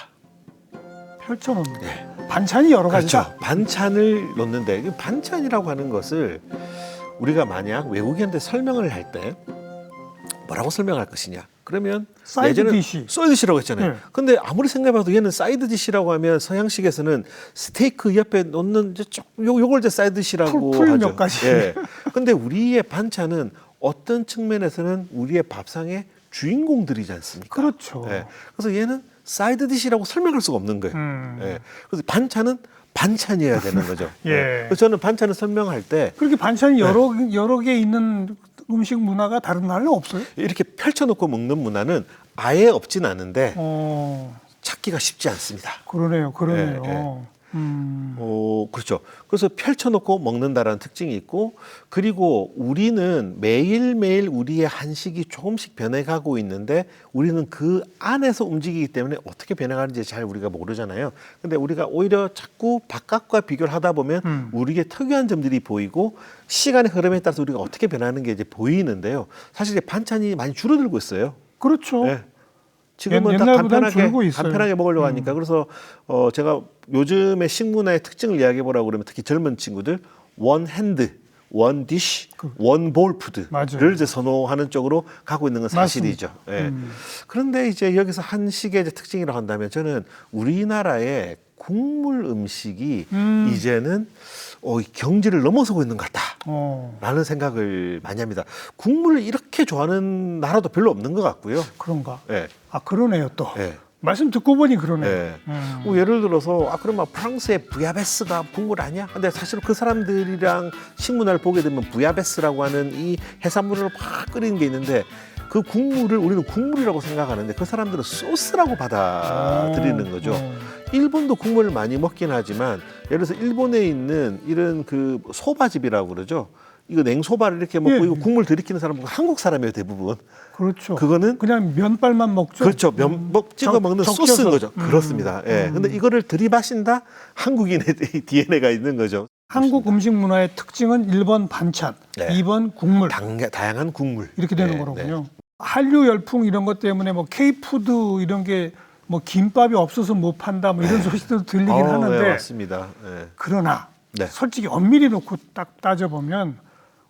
펼쳐놓는 반찬이 여러 가지다. 그렇죠. 반찬을 놓는데, 이 반찬이라고 하는 것을 우리가 만약 외국인한테 설명을 할 때 뭐라고 설명할 것이냐? 그러면 사이드 예전에는 디시. 사이드 디시라고 했잖아요. 네. 근데 아무리 생각해봐도 얘는 사이드 디시라고 하면 서양식에서는 스테이크 옆에 놓는 요걸 이제 사이드 디시라고 풀 하죠. 몇 가지. 예. 근데 우리의 반찬은 어떤 측면에서는 우리의 밥상의 주인공들이지 않습니까? 그렇죠. 예. 그래서 얘는 사이드 디시라고 설명할 수가 없는 거예요. 예. 그래서 반찬은 반찬이어야 되는 거죠. 예. 그래서 저는 반찬을 설명할 때 그렇게 반찬이 여러 개 있는 음식 문화가 다른 나라는 없어요? 이렇게 펼쳐놓고 먹는 문화는 아예 없진 않은데 어, 찾기가 쉽지 않습니다. 그러네요. 그러네요. 예, 예. 그렇죠. 그래서 펼쳐놓고 먹는다라는 특징이 있고, 그리고 우리는 매일매일 우리의 한식이 조금씩 변해가고 있는데 우리는 그 안에서 움직이기 때문에 어떻게 변해가는지 잘 우리가 모르잖아요. 근데 우리가 오히려 자꾸 바깥과 비교를 하다 보면 우리의 특유한 점들이 보이고 시간의 흐름에 따라서 우리가 어떻게 변하는 게 이제 보이는데요. 사실 이제 반찬이 많이 줄어들고 있어요. 그렇죠. 예. 지금은 다 옛날보다는 줄고 있어요. 간편하게 먹으려고 하니까. 그래서 제가 요즘의 식문화의 특징을 이야기해 보라고 그러면 특히 젊은 친구들 원 핸드, 원 디쉬, 원 볼 푸드를 맞아요. 이제 선호하는 쪽으로 가고 있는 건 사실이죠. 예. 그런데 이제 여기서 한식의 이제 특징이라고 한다면 저는 우리나라의 국물 음식이 이제는 경지를 넘어서고 있는 것 어, 같다라는 생각을 많이 합니다. 국물을 이렇게 좋아하는 나라도 별로 없는 것 같고요. 그런가? 예. 아, 그러네요, 또. 예. 말씀 듣고 보니 그러네요. 예. 뭐 예를 들어서 그러면 프랑스의 부야베스가 국물 아니야? 근데 사실 그 사람들이랑 식문화를 보게 되면 부야베스라고 하는 이 해산물을 막 끓이는 게 있는데 그 국물을 우리는 국물이라고 생각하는데 그 사람들은 소스라고 받아들이는 거죠. 일본도 국물을 많이 먹긴 하지만 예를 들어서 일본에 있는 이런 그 소바집이라고 그러죠. 이거 냉소바를 이렇게 먹고 예. 이거 국물 들이키는 사람은 한국 사람이에요, 대부분. 그렇죠. 그거는 그냥 면발만 먹죠. 그렇죠. 찍어 먹는 적셔서. 소스인 거죠. 그렇습니다. 예. 근데 이거를 들이마신다 한국인의 DNA가 있는 거죠. 한국 음식 문화의 특징은 1번 반찬, 네. 2번 국물. 다양한 국물. 이렇게 되는 네, 거로군요. 네. 한류 열풍 이런 것 때문에 뭐 K푸드 이런 게 뭐 김밥이 없어서 못 판다 뭐 이런 소식도 들리긴 하는데 네, 맞습니다. 네. 그러나 네. 솔직히 엄밀히 놓고 딱 따져보면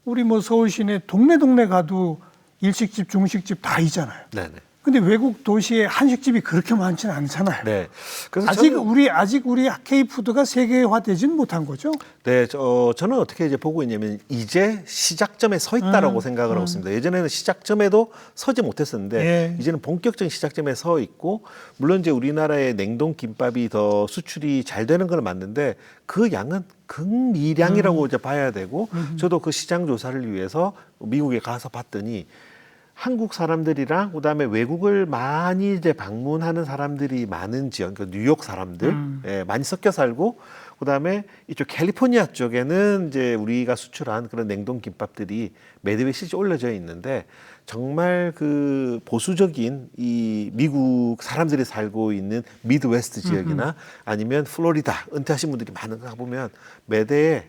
우리 뭐 서울 시내 동네 가도 일식집, 중식집 다 있잖아요. 네, 네. 근데 외국 도시에 한식집이 그렇게 많지는 않잖아요. 네. 그래서 아직 우리 K푸드가 세계화되지는 못한 거죠. 네, 저는 어떻게 이제 보고 있냐면 이제 시작점에 서 있다라고 생각을 하고 있습니다. 예전에는 시작점에도 서지 못했었는데 예. 이제는 본격적인 시작점에 서 있고 물론 이제 우리나라의 냉동 김밥이 더 수출이 잘 되는 건 맞는데 그 양은 극미량이라고 이제 봐야 되고 저도 그 시장 조사를 위해서 미국에 가서 봤더니 한국 사람들이랑 그다음에 외국을 많이 이제 방문하는 사람들이 많은 지역, 그러니까 뉴욕 사람들 예, 많이 섞여 살고 그다음에 이쪽 캘리포니아 쪽에는 이제 우리가 수출한 그런 냉동 김밥들이 매듭에 실제 올려져 있는데 정말 그 보수적인 이 미국 사람들이 살고 있는 미드웨스트 지역이나 아니면 플로리다 은퇴하신 분들이 많은 거 보면 매대에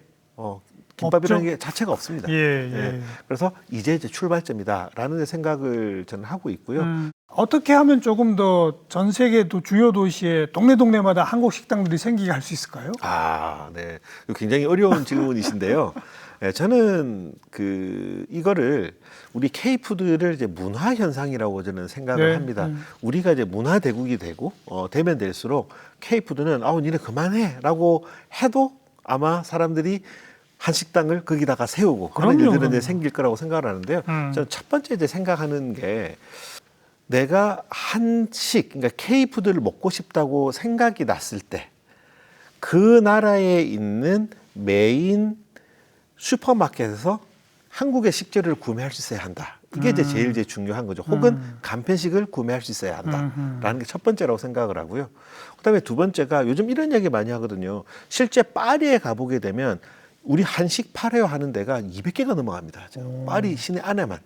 김밥이라는 게 자체가 없습니다. 예. 그래서 이제 출발점이다라는 생각을 저는 하고 있고요. 어떻게 하면 조금 더 전 세계 주요 도시에 동네마다 한국 식당들이 생기게 할 수 있을까요? 아, 네. 굉장히 어려운 질문이신데요. 네, 저는 이거를 우리 K푸드를 이제 문화 현상이라고 저는 생각을 네, 합니다. 우리가 이제 문화 대국이 되고 되면 될수록 K푸드는 니네 그만해라고 해도 아마 사람들이 한식당을 거기다가 세우고 그런 일들은 이제 생길 거라고 생각을 하는데요. 저는 첫 번째 이제 생각하는 게 내가 한식, 그러니까 K푸드를 먹고 싶다고 생각이 났을 때 그 나라에 있는 메인 슈퍼마켓에서 한국의 식재료를 구매할 수 있어야 한다. 이게 이제 제일 중요한 거죠. 혹은 간편식을 구매할 수 있어야 한다라는 게 첫 번째라고 생각을 하고요. 그다음에 두 번째가 요즘 이런 이야기 많이 하거든요. 실제 파리에 가보게 되면 우리 한식 팔아요 하는 데가 200개가 넘어갑니다. 파리 시내 안에만.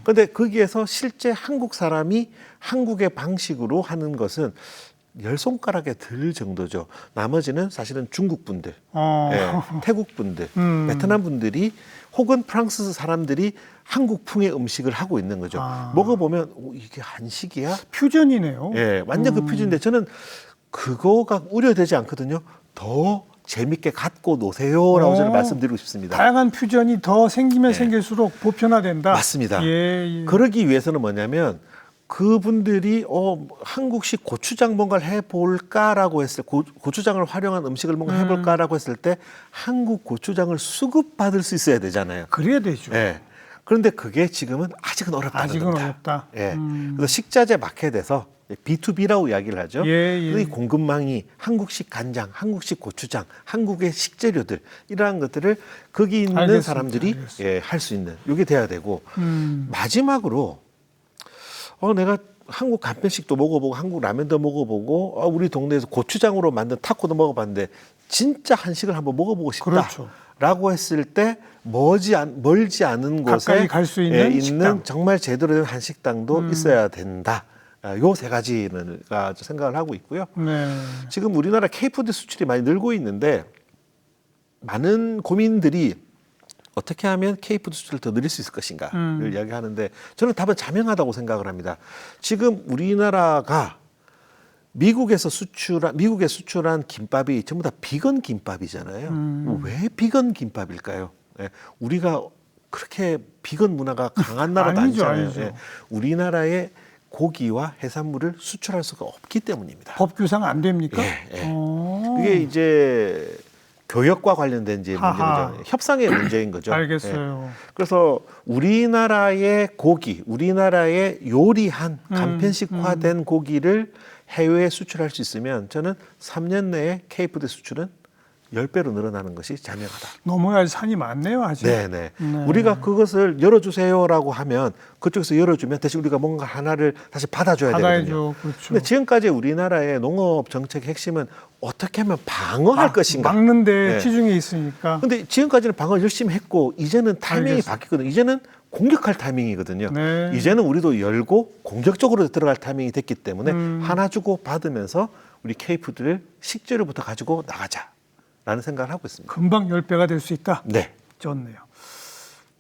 그런데 거기에서 실제 한국 사람이 한국의 방식으로 하는 것은 10손가락에 들 정도죠. 나머지는 사실은 중국 분들, 예, 태국 분들, 베트남 분들이 혹은 프랑스 사람들이 한국풍의 음식을 하고 있는 거죠. 먹어보면 이게 한식이야? 퓨전이네요. 예, 완전 그 퓨전인데 저는 그거가 우려되지 않거든요. 더 재밌게 갖고 노세요라고 저는 말씀드리고 싶습니다. 다양한 퓨전이 더 생기면 생길수록 보편화된다. 맞습니다. 예. 그러기 위해서는 뭐냐면 그분들이 한국식 고추장 뭔가를 해볼까라고 했을 고추장을 활용한 음식을 뭔가 해볼까라고 했을 때 한국 고추장을 수급받을 수 있어야 되잖아요. 그래야 되죠. 예. 그런데 그게 지금은 아직은 어렵다. 아직은 어렵다. 예. 그래서 식자재 마켓에서 B2B라고 이야기를 하죠. 이 공급망이 한국식 간장, 한국식 고추장, 한국의 식재료들 이러한 것들을 거기 있는 알겠습니다. 사람들이 알겠습니다. 할 수 있는 이게 돼야 되고 마지막으로 내가 한국 간편식도 먹어보고 한국 라면도 먹어보고 우리 동네에서 고추장으로 만든 타코도 먹어봤는데 진짜 한식을 한번 먹어보고 싶다. 그렇죠. 라고 했을 때 멀지 않은 곳에 가까이 갈 수 있는 식당. 정말 제대로 된 한식당도 있어야 된다. 요 세 가지는 생각을 하고 있고요. 네. 지금 우리나라 K푸드 수출이 많이 늘고 있는데 많은 고민들이 어떻게 하면 K푸드 수출을 더 늘릴 수 있을 것인가를 이야기하는데 저는 답은 자명하다고 생각을 합니다. 지금 우리나라가 미국에 수출한 김밥이 전부 다 비건 김밥이잖아요. 왜 비건 김밥일까요? 예, 우리가 그렇게 비건 문화가 강한 나라도 아니죠, 아니잖아요. 아니죠. 예, 우리나라의 고기와 해산물을 수출할 수가 없기 때문입니다. 법규상 안 됩니까? 예. 그게 이제 교역과 관련된 이제 문제죠. 협상의 문제인 거죠. 알겠어요. 예. 그래서 우리나라의 고기, 우리나라의 요리한 간편식화된 고기를 해외에 수출할 수 있으면 저는 3년 내에 K푸드 수출은 10배로 늘어나는 것이 자명하다. 넘어야 할 산이 많네요, 아직. 네네. 우리가 그것을 열어주세요라고 하면 그쪽에서 열어주면 대신 우리가 뭔가 하나를 다시 받아줘야 되거든요. 그렇죠. 근데 지금까지 우리나라의 농업 정책의 핵심은 어떻게 하면 방어할 것인가. 막는데 네. 치중해 있으니까. 근데 지금까지는 방어를 열심히 했고 이제는 타이밍이 알겠습니다. 바뀌거든요. 이제는 공격할 타이밍이거든요. 네. 이제는 우리도 열고 공격적으로 들어갈 타이밍이 됐기 때문에 하나 주고 받으면서 우리 K푸드를 식재료부터 가지고 나가자라는 생각을 하고 있습니다. 금방 10배가 될 수 있다. 네. 좋네요.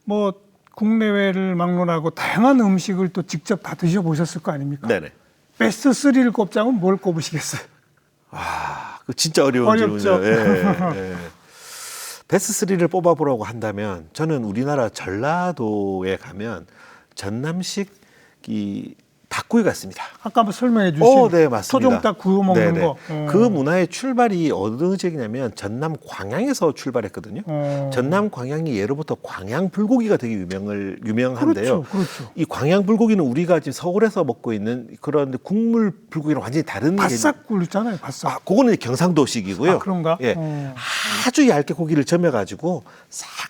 뭐 국내외를 막론하고 다양한 음식을 또 직접 다 드셔보셨을 거 아닙니까? 네네. 베스트 3를 꼽자면 뭘 꼽으시겠어요? 그 진짜 어려운 어렵죠. 질문이죠. 예. 베스트 3를 뽑아보라고 한다면 저는 우리나라 전라도에 가면 전남식 이 닭구이가 있습니다. 아까 한번 설명해 주신 네, 맞습니다. 토종닭 구워 먹는 네네. 거. 그 문화의 출발이 어느 지역이냐면 전남 광양에서 출발했거든요. 전남 광양이 예로부터 광양 불고기가 되게 유명한데요. 그렇죠. 이 광양 불고기는 우리가 지금 서울에서 먹고 있는 그런 국물 불고기랑 완전히 다른 바싹 굴잖아요, 바싹. 그거는 경상도식이고요. 그런가? 예. 아주 얇게 고기를 점여가지고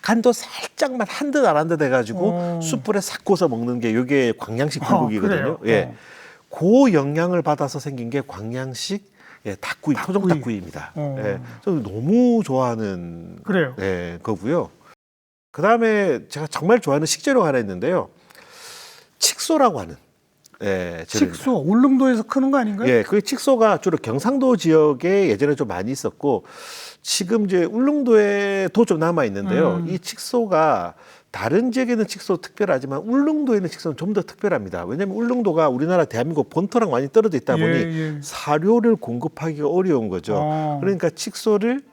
간도 살짝만 한 듯 안 한 듯 해가지고 숯불에 싹 구워서 먹는 게 이게 광양식 불고기거든요. 그래요? 예. 그 영향을 받아서 생긴 게 광양식 닭구이, 토종 닭구이입니다. 예. 저는 너무 좋아하는 그래요. 거고요. 그 다음에 제가 정말 좋아하는 식재료가 하나 있는데요. 칡소라고 하는. 칡소, 울릉도에서 크는 거 아닌가요? 예, 그 칡소가 주로 경상도 지역에 예전에 좀 많이 있었고 지금 이제 울릉도에도 좀 남아 있는데요. 이 칡소가 다른 지역에는 칡소 특별하지만 울릉도에는 칡소는 좀 더 특별합니다. 왜냐하면 울릉도가 우리나라 대한민국 본토랑 많이 떨어져 있다 보니 사료를 공급하기가 어려운 거죠. 그러니까 칡소를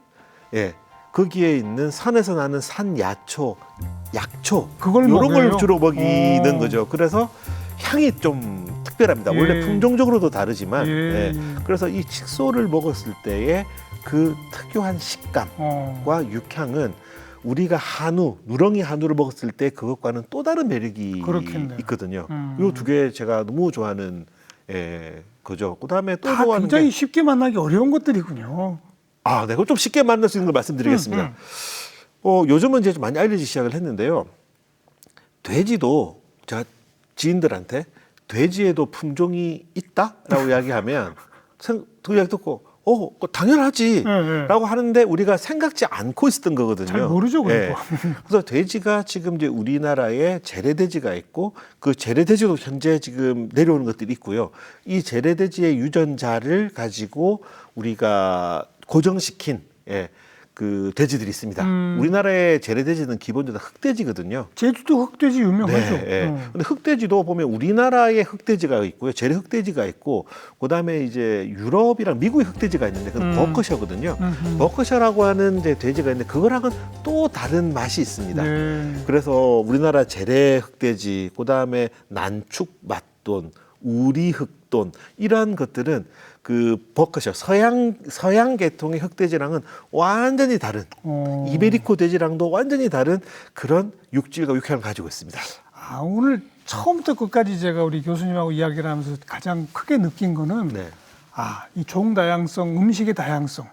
거기에 있는 산에서 나는 산야초, 약초 그걸 이런 먹여요? 걸 주로 먹이는 거죠. 그래서 향이 좀 특별합니다. 원래 품종적으로도 다르지만 그래서 이 칡소를 먹었을 때의 그 특유한 식감과 육향은 우리가 한우, 누렁이 한우를 먹었을 때 그것과는 또 다른 매력이 그렇겠네요. 있거든요. 이 두 개 제가 너무 좋아하는 거죠. 그다음에 또 다 좋아하는 굉장히 게 쉽게 만나기 어려운 것들이군요. 네, 그걸 좀 쉽게 만날 수 있는 걸 말씀드리겠습니다. 요즘은 이제 좀 많이 알려지기 시작을 했는데요. 돼지도 제가 지인들한테 돼지에도 품종이 있다라고 이야기하면 그 이야기 듣고 그거 당연하지 라고 하는데 우리가 생각지 않고 있었던 거거든요. 잘 모르죠, 그거. 그래서 돼지가 지금 이제 우리나라에 재래돼지가 있고 그 재래돼지도 현재 지금 내려오는 것들이 있고요. 이 재래돼지의 유전자를 가지고 우리가 고정시킨 그 돼지들이 있습니다. 우리나라의 재래돼지는 기본적으로 흑돼지거든요. 제주도 흑돼지 유명하죠. 근데 흑돼지도 보면 우리나라의 흑돼지가 있고요. 재래 흑돼지가 있고 그다음에 이제 유럽이랑 미국의 흑돼지가 있는데 그건 버커셔거든요. 버커셔라고 하는 이제 돼지가 있는데 그거랑은 또 다른 맛이 있습니다. 네. 그래서 우리나라 재래 흑돼지, 그다음에 난축 맛돈, 우리 흑돈 이러한 것들은 그 버커셔 서양 계통의 흑돼지랑은 완전히 다른 이베리코 돼지랑도 완전히 다른 그런 육질과 육향을 가지고 있습니다. 오늘 처음부터 끝까지 제가 우리 교수님하고 이야기를 하면서 가장 크게 느낀 거는 이 종 다양성, 음식의 다양성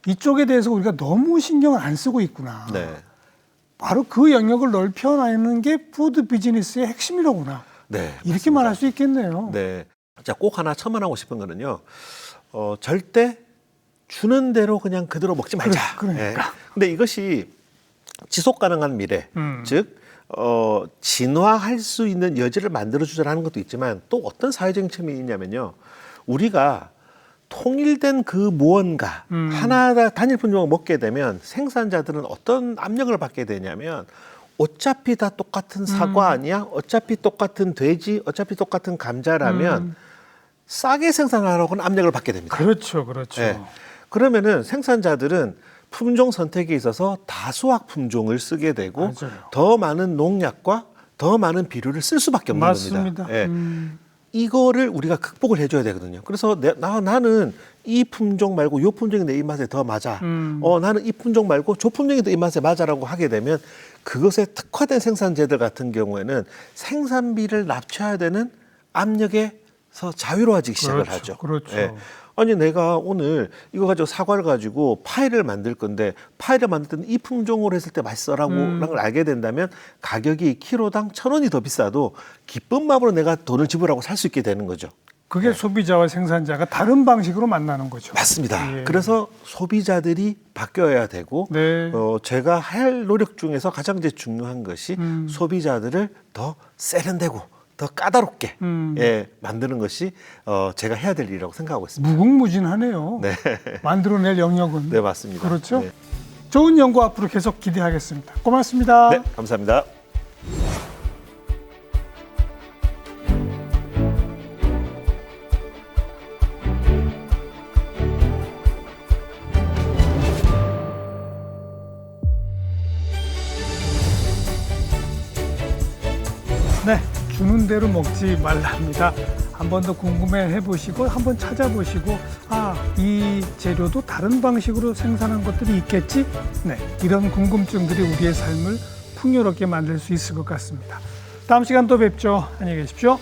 이쪽에 대해서 우리가 너무 신경을 안 쓰고 있구나. 바로 그 영역을 넓혀나가는 게 푸드 비즈니스의 핵심이로구나. 이렇게 맞습니다. 말할 수 있겠네요. 자, 꼭 하나 첨언하고 싶은 거는요. 절대 주는 대로 그냥 그대로 먹지 말자. 그러니까. 근데 이것이 지속 가능한 미래, 즉 진화할 수 있는 여지를 만들어 주자라는 것도 있지만 또 어떤 사회적인 측면이 있냐면요. 우리가 통일된 그 무언가 하나 단일 품종을 먹게 되면 생산자들은 어떤 압력을 받게 되냐면 어차피 다 똑같은 사과 아니야? 어차피 똑같은 돼지, 어차피 똑같은 감자라면 싸게 생산하라고는 압력을 받게 됩니다. 그렇죠. 그러면은 생산자들은 품종 선택에 있어서 다수학 품종을 쓰게 되고 맞아요. 더 많은 농약과 더 많은 비료를 쓸 수밖에 없는 맞습니다. 겁니다. 이거를 우리가 극복을 해줘야 되거든요. 그래서 나는 이 품종 말고 이 품종이 내 입맛에 더 맞아. 나는 이 품종 말고 저 품종이 내 입맛에 맞아라고 하게 되면 그것에 특화된 생산자들 같은 경우에는 생산비를 낮춰야 되는 압력에서 자유로워지기 시작을 하죠. 그렇죠. 아니 내가 오늘 이거 가지고 사과를 가지고 파이를 만들 건데 파이를 만들 때는 이 품종으로 했을 때 맛있어라고 라는 걸 알게 된다면 가격이 키로당 1,000원이 더 비싸도 기쁜 마음으로 내가 돈을 지불하고 살 수 있게 되는 거죠. 그게 소비자와 생산자가 다른 방식으로 만나는 거죠. 맞습니다. 그래서 소비자들이 바뀌어야 되고 제가 할 노력 중에서 가장 이제 중요한 것이 소비자들을 더 세련되고 더 까다롭게 만드는 것이 제가 해야 될 일이라고 생각하고 있습니다. 무궁무진하네요. 만들어낼 영역은. 네, 맞습니다. 그렇죠. 좋은 연구 앞으로 계속 기대하겠습니다. 고맙습니다. 네, 감사합니다. 네, 주는 대로 먹지 말랍니다. 한 번 더 궁금해 해보시고 한번 찾아보시고 이 재료도 다른 방식으로 생산한 것들이 있겠지? 이런 궁금증들이 우리의 삶을 풍요롭게 만들 수 있을 것 같습니다. 다음 시간 또 뵙죠. 안녕히 계십시오.